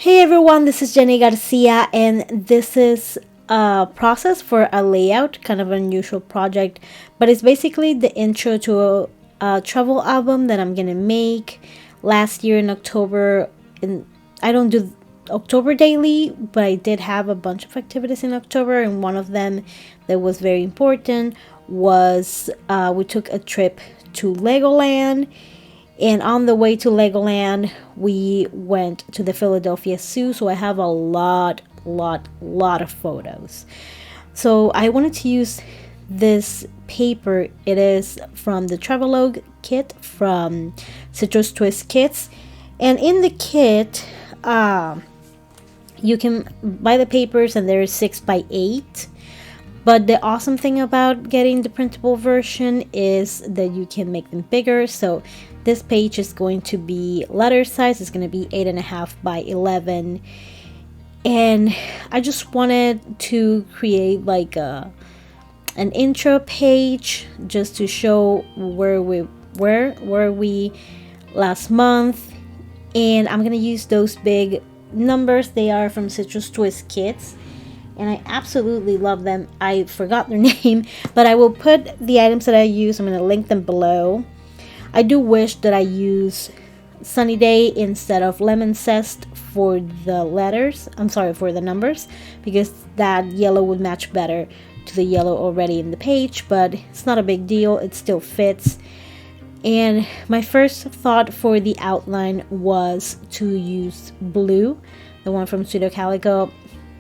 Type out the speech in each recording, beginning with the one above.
Hey everyone, this is Jenny Garcia, and this is a process for a layout, kind of an unusual project, but it's basically the intro to a travel album that I'm gonna make last year in October. And I don't do October daily, but I did have a bunch of activities in October, and one of them that was very important was we took a trip to Legoland, and on the way to Legoland, we went to the Philadelphia Zoo. So I have a lot of photos. So I wanted to use this paper. It is from the Travelogue kit from Citrus Twist Kits. And in the kit, you can buy the papers, and they're 6x8. But the awesome thing about getting the printable version is that you can make them bigger. So this page is going to be letter size. It's going to be 8.5 by 11. And I just wanted to create like an intro page just to show where we last month. And I'm going to use those big numbers. They are from Citrus Twist Kits, and I absolutely love them. I forgot their name, but I will put the items that I use. I'm going to link them below. I do wish that I use Sunny Day instead of Lemon Zest for the letters. I'm sorry, for the numbers, because that yellow would match better to the yellow already in the page, but it's not a big deal. It still fits. And my first thought for the outline was to use blue, the one from Pseudo Calico.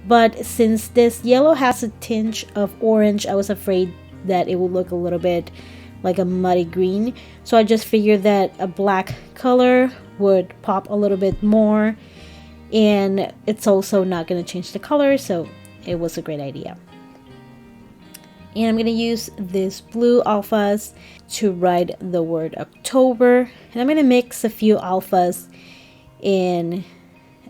But since this yellow has a tinge of orange, I was afraid that it would look a little bit like a muddy green. So I just figured that a black color would pop a little bit more. And it's also not going to change the color, so it was a great idea. And I'm going to use this blue alphas to write the word October. And I'm going to mix a few alphas in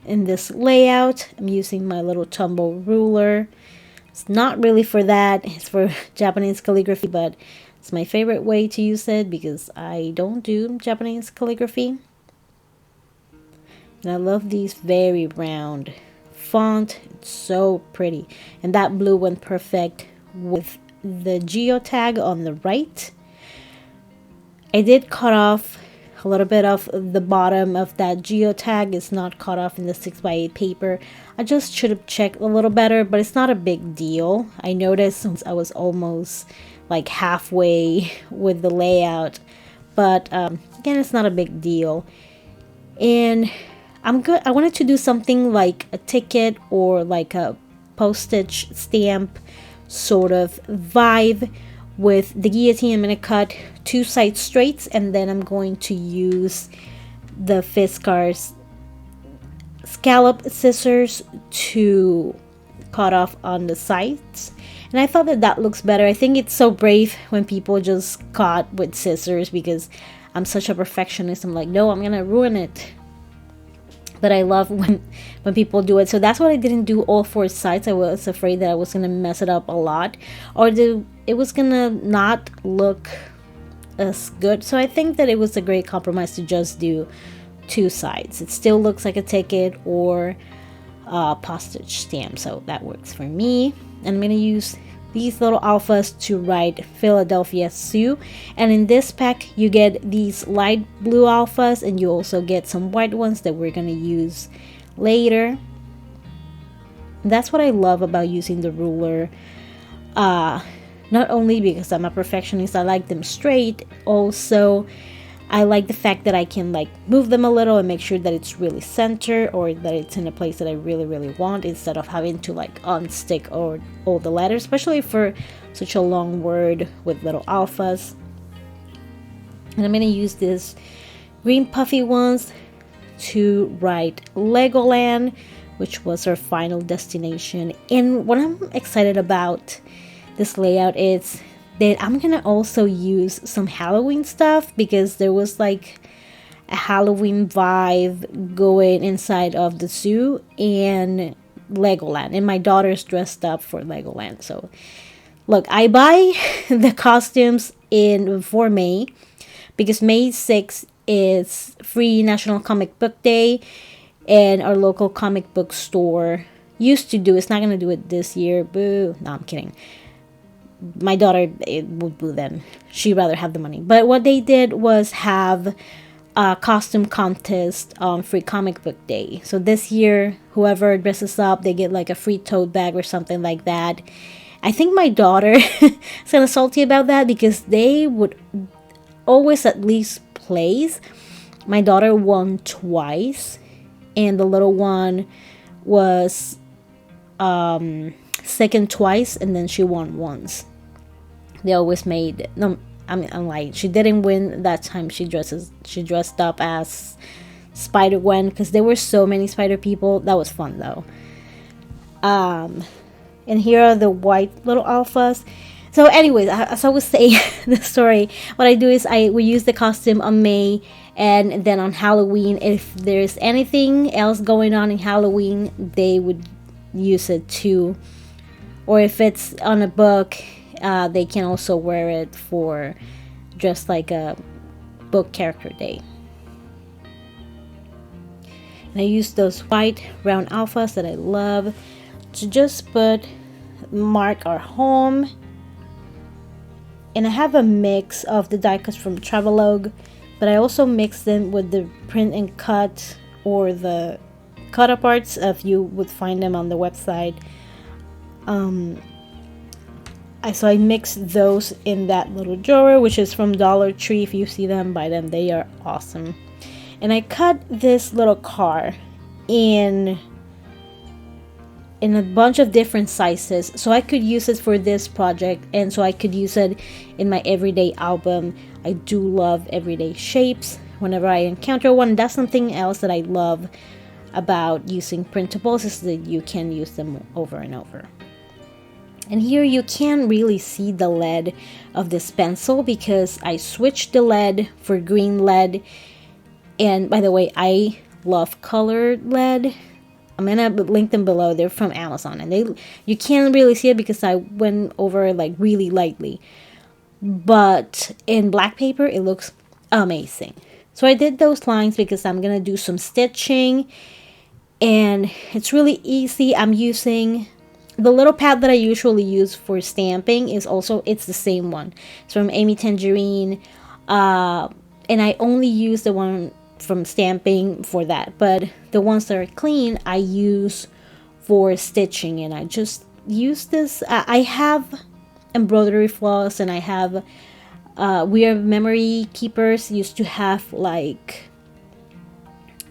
this layout. I'm using my little tumble ruler. It's not really for that. It's for Japanese calligraphy, but it's my favorite way to use it because I don't do Japanese calligraphy. And I love these very round font. It's so pretty. And that blue went perfect with the geotag on the right. I did cut off a little bit of the bottom of that geotag. Is not cut off in the 6x8 paper. I just should have checked a little better, but it's not a big deal. I noticed since I was almost like halfway with the layout, but again, it's not a big deal. And I wanted to do something like a ticket or like a postage stamp sort of vibe. With the guillotine, I'm going to cut 2 side straights, and then I'm going to use the Fiskars scallop scissors to cut off on the sides. And I thought that looks better. I think it's so brave when people just cut with scissors, because I'm such a perfectionist. I'm like, no, I'm going to ruin it. But I love when people do it. So that's what I didn't do all 4 sides. I was afraid that I was going to mess it up a lot, or it was going to not look as good. So I think that it was a great compromise to just do 2 sides. It still looks like a ticket or a postage stamp. So that works for me. And I'm going to use these little alphas to write Philadelphia Zoo. And in this pack, you get these light blue alphas, and you also get some white ones that we're going to use later. And that's what I love about using the ruler. Not only because I'm a perfectionist, I like them straight. Also, I like the fact that I can like move them a little and make sure that it's really centered, or that it's in a place that I really want, instead of having to like unstick all the letters, especially for such a long word with little alphas. And I'm going to use this green puffy ones to write Legoland, which was our final destination. And what I'm excited about this layout is that I'm gonna also use some Halloween stuff, because there was like a Halloween vibe going inside of the zoo and Legoland, and my daughter's dressed up for Legoland. So look, I buy the costumes for May, because May 6th is free National Comic Book Day, and our local comic book store used to do. It's not going to do it this year. Boo. No, I'm kidding. My daughter, it would boo them. She'd rather have the money. But what they did was have a costume contest on Free Comic Book Day. So this year, whoever dresses up, they get like a free tote bag or something like that. I think my daughter is kind of salty about that because they would always at least place. My daughter won twice, and the little one was second twice, and then she won once. They always made no. I mean, I'm like, she didn't win that time. She dressed up as Spider-Gwen because there were so many spider people. That was fun though. And here are the white little alphas. So anyways, as I was saying the story, what I do is we use the costume on May, and then on Halloween, if there's anything else going on in Halloween, they would use it too. Or if it's on a book, they can also wear it for just like a book character day. And I use those white round alphas that I love to just mark our home. And I have a mix of the die cuts from Travelogue, but I also mix them with the print and cut or the cut aparts if you would find them on the website. So I mix those in that little drawer, which is from Dollar Tree. If you see them, buy them. They are awesome. And I cut this little car in a bunch of different sizes, so I could use it for this project, and so I could use it in my everyday album. I do love everyday shapes whenever I encounter one. That's something else that I love about using printables, is that you can use them over and over. And here you can really see the lead of this pencil because I switched the lead for green lead. And by the way, I love colored lead. I'm gonna link them below. They're from Amazon, and you can't really see it because I went over like really lightly. But in black paper, it looks amazing. So I did those lines because I'm gonna do some stitching, and it's really easy. I'm using the little pad that I usually use for stamping. It's the same one. It's from Amy Tangerine, and I only use the one from stamping for that, but the ones that are clean I use for stitching. And I just use this. I have embroidery floss, and I have we are memory keepers used to have like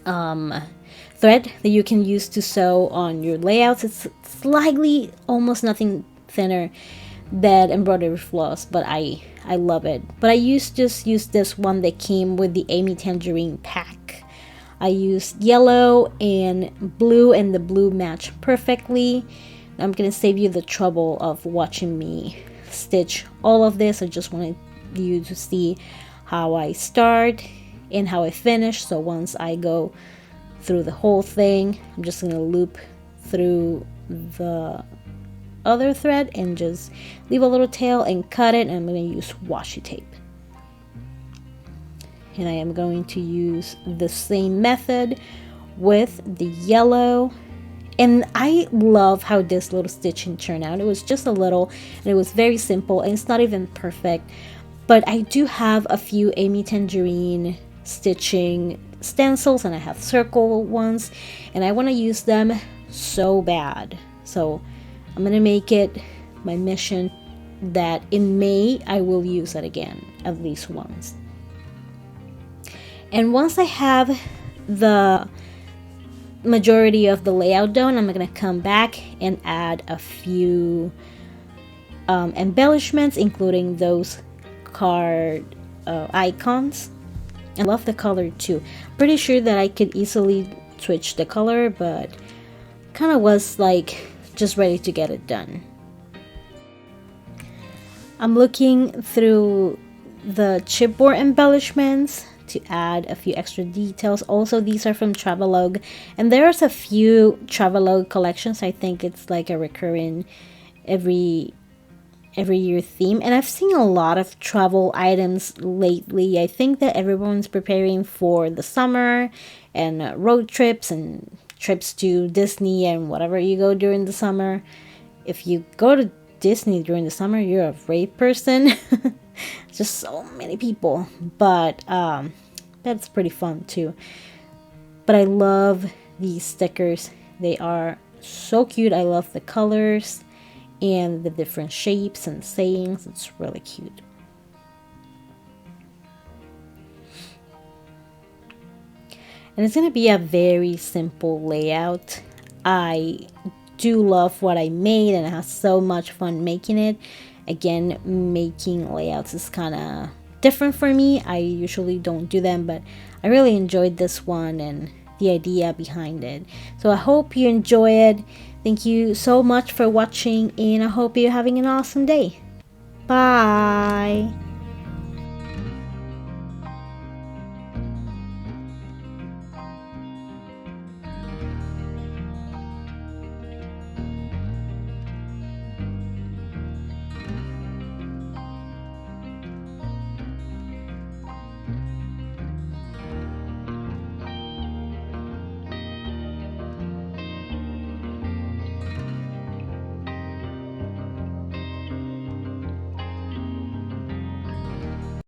thread that you can use to sew on your layouts. It's slightly almost nothing thinner than embroidery floss, but I love it. But I just use this one that came with the Amy Tangerine pack. I used yellow and blue, and the blue matched perfectly. I'm gonna save you the trouble of watching me stitch all of this. I just wanted you to see how I start and how I finish. So once I go through the whole thing, I'm just gonna loop through the other thread and just leave a little tail and cut it, and I'm going to use washi tape. And I am going to use the same method with the yellow. And I love how this little stitching turned out. It was just a little, and it was very simple, and it's not even perfect, but I do have a few Amy Tangerine stitching stencils, and I have circle ones, and I want to use them so bad. So I'm gonna make it my mission that in May I will use it again at least once. And once I have the majority of the layout done, I'm gonna come back and add a few embellishments, including those card icons. I love the color too. Pretty sure that I could easily switch the color, but kind of was like just ready to get it done. I'm looking through the chipboard embellishments to add a few extra details. Also, these are from Travelogue, and there's a few Travelogue collections. I think it's like a recurring every every year theme, and I've seen a lot of travel items lately. I think that everyone's preparing for the summer and road trips and trips to Disney and whatever you go during the summer. If you go to Disney during the summer, you're a brave person. Just so many people, but that's pretty fun too. But I love these stickers. They are so cute. I love the colors and the different shapes and sayings. It's really cute. And it's going to be a very simple layout. I do love what I made and I have so much fun making it. Again, making layouts is kind of different for me. I usually don't do them, but I really enjoyed this one and the idea behind it. So I hope you enjoy it. Thank you so much for watching, and I hope you're having an awesome day. Bye.